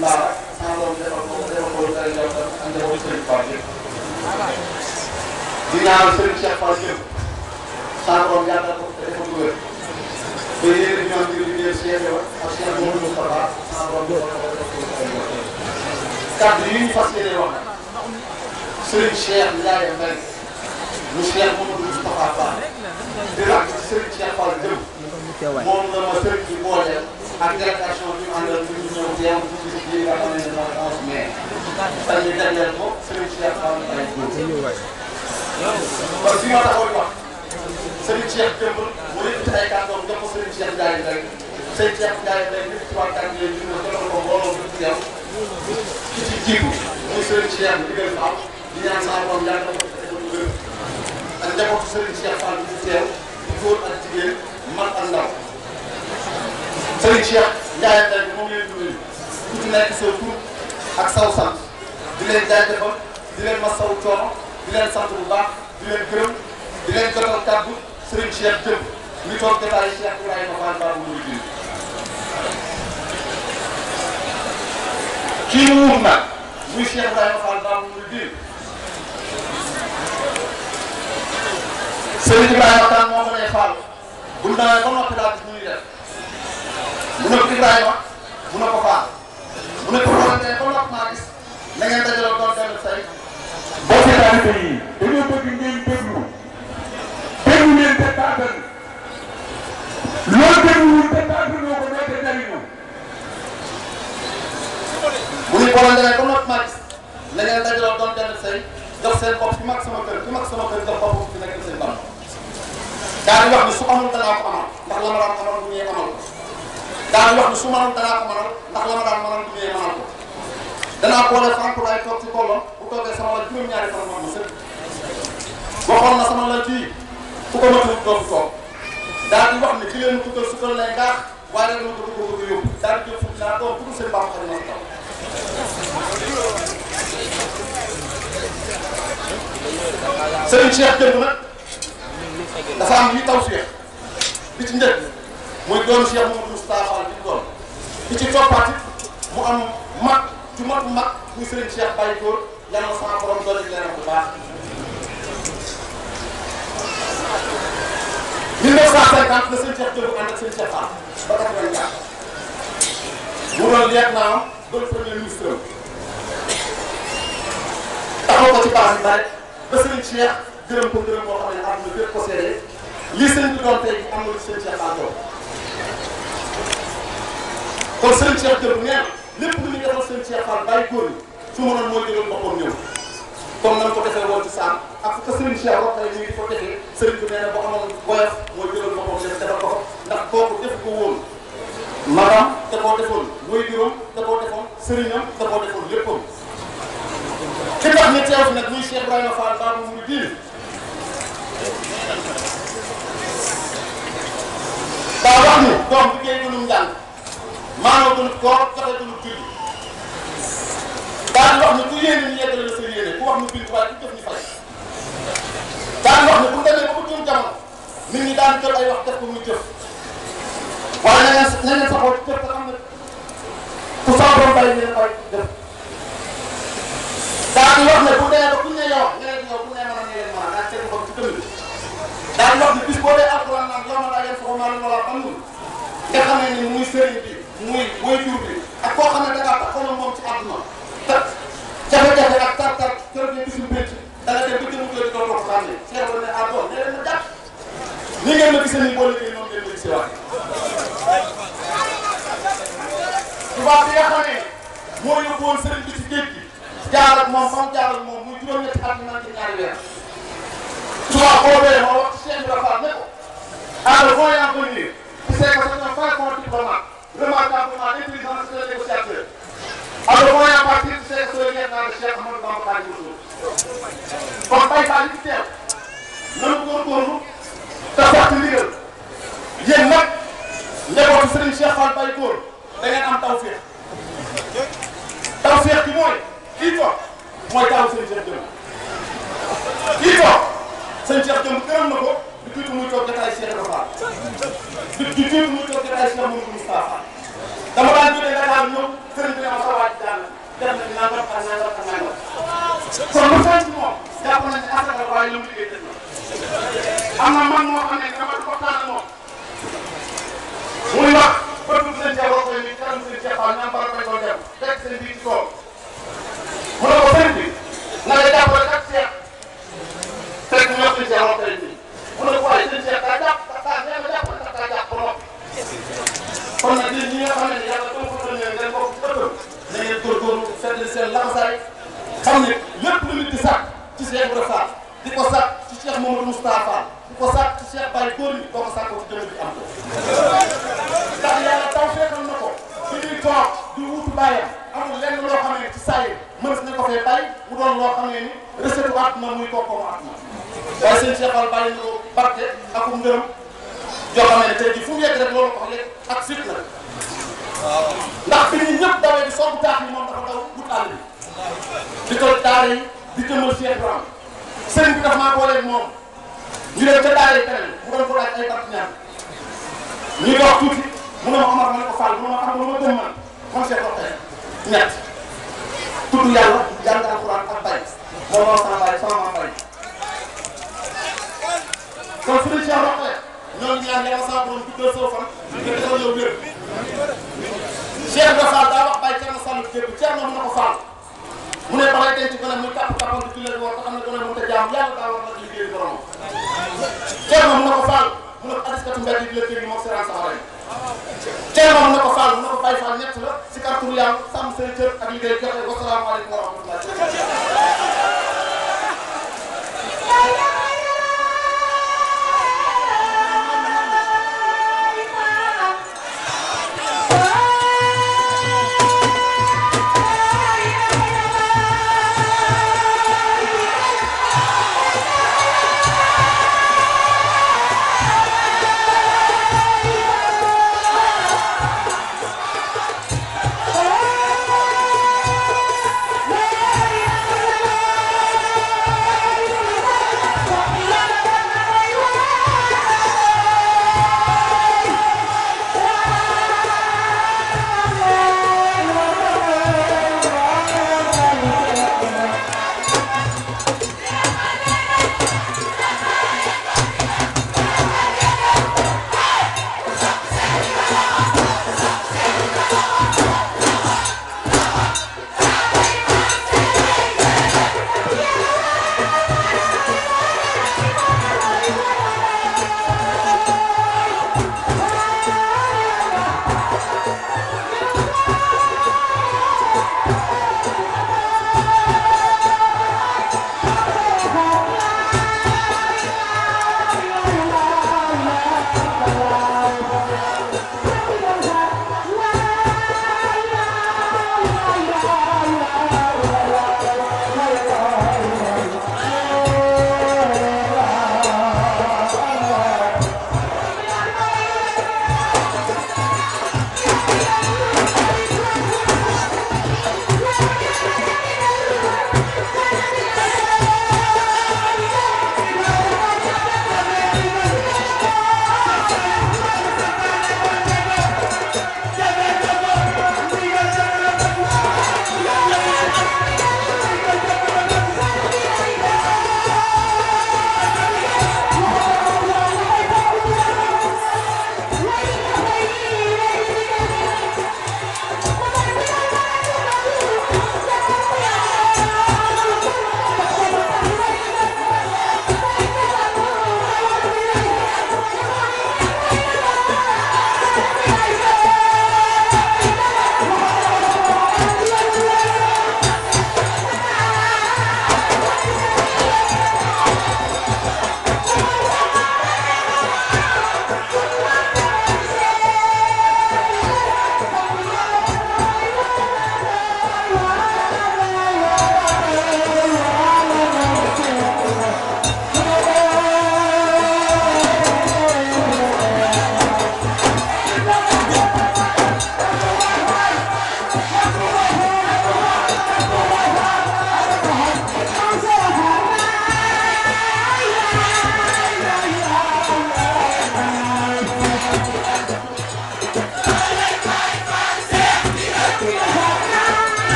Serigne Bara sama borom defal ko dara ñëw ak njabootu Serigne Fall yëpp di ñaanal Serigne Cheikh Fall yëpp sama borom yàggal ko te defal ko wér ba yéen ñoom ngir liggéeyal Cheikh Ibrahima ak Cheikh Mouhamadou Moustapha sama borom defal ko kàddu yi ñu fas yéene wax Serigne Cheikh Ndiaye Mbaye mu Cheikh Mouhamadou Moustapha Fall di ràkk ci Serigne Cheikh Fall jëm moom la ma Serigne bi booleel ak délégation bi ñu àndal ñu ñëw teew ci bis bi nga xam ne mooy 11 mai te ñu jagleel ko Serigne Cheikh Fall Mbaye kon fi ma taxaw di wax Serigne Cheikh jëmb mu yëkkati ay kàddoom jox ko Serigne Cheikh Ndiaye Mbaye Serigne Cheikh Ndiaye Mbaye nit ci waa kàddu yooyu ñu joxal ko mbooloo bi teew ki ci jiitu muy Serigne Cheikh digal Fall di ñaan saa borom yàggal ko te defal ko wér ak njabootu Serigne Cheikh Fall bi teew di góor ak jigéen mag ak ndaw Serigne Cheikh Ndiaye Mbaye moom leen di nuyu ku ci nekk sa tur ak saw sant di leen jaajëfal di leen masawu coono di leen sant bu baax di leen gërëm di leen jotal kàddu Serigne Cheikh jëm ñu toog jotaay Cheikh Ibrahima Fall Babou Mouridine kii mu wut nag muy Cheikh Ibrahima Fall Babou Mouridine Serigne Ibrahima Fall moo ko nee Fall bu ñu demee ba noppi daal di ñuy def mu ne ko Ibrahima mu ne ko Fall mu ne ko Fall ne ba noppi maa gis na ngeen dajaloo doon benn say boo see taalibe yi dañoo bëgg ngeen déglu leen te taatal loolu dégluwul te taataloo ko doo te jariñoo mu ne Fall ne ba noppi maa gis na ngeen dajaloo doon benn say jox seen bopp ci mag sama kër jox bopp ci nekk seen bam daal di wax ni su amul danaa ko amal ndax la ma daan amal bu ñëwee amal ko daal di wax ni su ma amul danaa ko mënal ndax la ma daan mënal bu ñëwee mënal ko danaa boole Frank laay toog ci kolom bu toogee sama la juróom-ñaari fan ma sëkk waxoon na sama la kii fu ko matul dootu toog daal di wax ni ki leen tukkal sukkal lay ngaax waaye rek ma ko bëgg yóbbu daal di jël fukki naa doon tudd seen baax xarit ma taw Serigne Cheikh jëmb nag dafa am yi taw Cheikh bi ci njëkk muy doon Cheikh Mouhamadou Moustapha Fall bi doon bi ci toppaati mu am mag ci mag muy Serigne Cheikh Baye Góor yàlla na sama borom doole leeram bu baax 1950 la Serigne Cheikh jëmb ànd ak Serigne Cheikh Fall ba 84 mu doon leeg naa am doon premier ministre taxaw ko ci base bi bare ba Serigne Cheikh gërëm ko gërëm boo xam ne àdduna bépp ko seede lii sëñ bi doon tey am na lu Serigne Cheikh Fall doon kon Serigne Cheikh jërëm nee na lépp lu ñu defal Serigne Cheikh Fall Baye Góor yi su ma noonu mooy jëloon boppam ñëw comme nan ko defee woon ci saam ak fu ko Serigne Cheikh wax tey ñu ngi ko defee Serigne bi nee na boo amoon woyof mooy jëloon boppam def defal ko ndax kooku def ko woon magam da koo defoon mooy juróom da koo defoon sëriñam da koo defoon léppam ki tax ñu teew fi nag muy Cheikh Ibrahima Fall Babou Mouridine daa wax ni doom liggéey gënum njàng maanoo gënu koor joxe gënu julli daa di wax ni ku yéene ñu yeggale la sa yéene ku wax ñu bind waaye ku jëf ñu fay daa di wax ni bu demee ba bu jëm jamono nit ñi daan jël ay wax def ko muy jëf waaye na ngeen saxoo jëf te xam ne ku saa borom bàyyi leen koy def daa di wax ne bu dee ba ku ne yow ñeneen ñëw bu ne mën a ne leen mën a daa tegu ko ci dënn daa di wax ne bis boo dee alquran naan yow ma daa yéen soxo maa wala xam nga xam ne ni muy sëriñ bi muy waajur bi ak koo xam ne da ngaa taxaw moom ci àdduna te jafe-jafe ak tar-tar keroog ne bisul pénc da nga dem ba jëmu jooju dootoo ko xam ne Cheikh la ne ah bon nee leen ma jàpp ni ngeen ma gisee nii boo liggéey noonu ngeen ma gisee waat tubaab bi nga xam ne moo yóbbu woon sëriñ bi ci géej gi jaar ak moom fam jaar ak moom muy juróom-ñetti at ñu naan ci ñaari weer tubaab boobee moo wax ci Cheikh Ibrahima Fall ne ko ah le voyant venir tu sais que c'est un fin bon diplomate remarquablement intelligent et négociateur alors le voyant partir tu sais que c'est le lieutenant de Cheikh Ahmadou Bamba Khadimou Rassoul kon Baye Fall yi ci teew nanu góorgóorlu te fàttali ndigal yéen nag njabootu Serigne Cheikh Fall Baye Góor da ngeen am tawfeex bi mooy kii toog mooy taawu Serigne Cheikh Jëmb kii toog Serigne Cheikh Jëmb gërëm na ko di tuuti muy toog jotaay Cheikh Ibrahima Fall di tuuti muy toog jotaay Cheikh Mouhamadou Moustapha Fall dama daan jógee Dakar ñëw Serigne bi ne ma sa waaj nangam ak nangam ak nangam kon lu feeñ ci moom jàpp nañ ne asaka waaye lu mu liggéey def na am na man moo xam ne dama di waxtaan ak moom muy wax ba dugg seen Cheikh Roqe mi kanam seen Cheikh Fall ñaam bara koy doon dem teg seen biir ci tool mu ne ko sëriñ bi na nga jàppale kat Cheikh fekk ñu wax seen Cheikh Roqe mi mu ne ko waaye seen Cheikh daa jàpp daa nee ma jàppale kat daa jàpp ba noppi kon nag yéen ñi nga xam ne yàlla doo ko doon ngeen bokk ci ëppam na ngeen góorgóorlu seetlu seen laxasaay xam ne lépp lu nit di sàkk ci Cheikh Ibrahima Fall di ko sàkk ci Cheikh Mamadou Moustapha Fall di ko sàkk ci Cheikh Baye góor ñi doo ko sàkkoo ci jëmm bi am ko ndax yàlla taw fekkal na ko bi ñuy toog di wutu bàyyam amul lenn loo xam ne ci saa yi mën na ko fee bàyyi mu doon loo xam ne ni recette bu àdduna muy koom-koomu àdduna waaye seen Cheikh Fall bàyyi na ko barke ak ngërëm joo xam ne tey jii fu mu yegg rek loolu ko wax léegi ak fit na ndax bi ñu ñëpp dawee di soobu taax yi moom dafa daw wut àll bi di toj daara yi di jëmal Cheikh Ibrahima sëriñ bi dafa maa booleeg moom ñu dem ca daara yi keneen mu doon ko laaj ay bant ñaan ñu dox tuuti mu ne ma Omar ma ne ko Fall mu ne ma xam nga lu ma gëm man Cheikh Roqe ñett tudd yàlla jàng alxuraan ak bay moom moo sama bay sama maam bay kon suñu Cheikh Roqe ñoo ngi ñaan yàlla saa borom guddal soo fan nga defal yow wér Cheikh Ibrahima Fall daa wax Baye Thierno Sall jépp Thierno mu ne ko Fall mu ne balay denc gone muy kàpp kàppal di jullee woon te xam ne gone mënut a jaam yàlla daa war a liggéey borom Thierno mu ne ko Fall mu ne ko adiskatu mbedd yi la kër yi moom Serane Sahara yi Thierno mu ne ko Fall mu ne ko Baye Fall ñett la si kàttu yàlla sàmm seen cër ak liggéey joxe wa salaamaaleykum wa rahmatulah Yeah.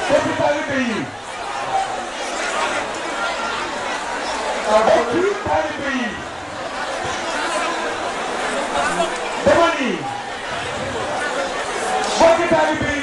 Bokki taalibe yi bokki taalibe yi dama ni bokki taalibe